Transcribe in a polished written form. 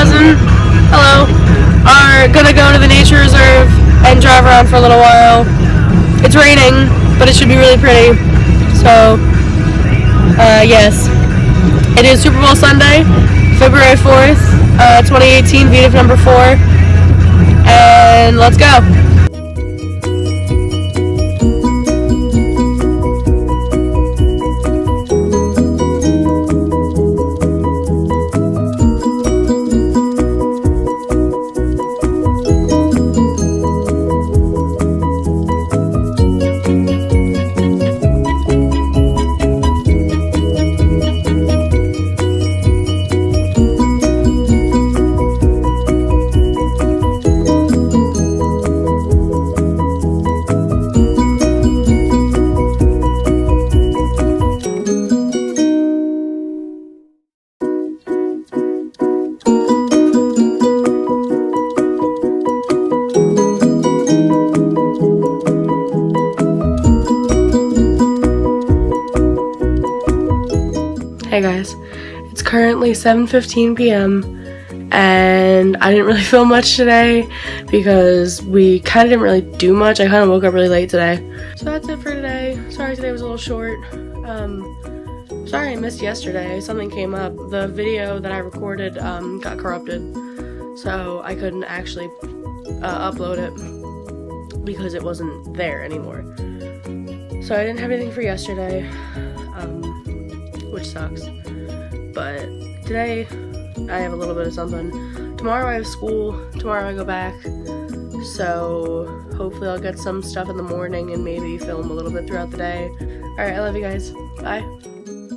cousin, hello, are gonna go to the nature reserve and drive around for a little while. It's raining, but it should be really pretty. So, yes. It is Super Bowl Sunday, February 4th, 2018, vedif number 4. And let's go. Hey guys, it's currently 7:15 p.m. and I didn't really film much today because we kind of didn't really do much. I kind of woke up really late today. So that's it for today. Sorry today was a little short. Sorry I missed yesterday. Something came up. The video that I recorded got corrupted, so I couldn't actually upload it because it wasn't there anymore. So I didn't have anything for yesterday. Which sucks, but today I have a little bit of something. Tomorrow I have school, tomorrow I go back, so hopefully I'll get some stuff in the morning and maybe film a little bit throughout the day. Alright, I love you guys, bye.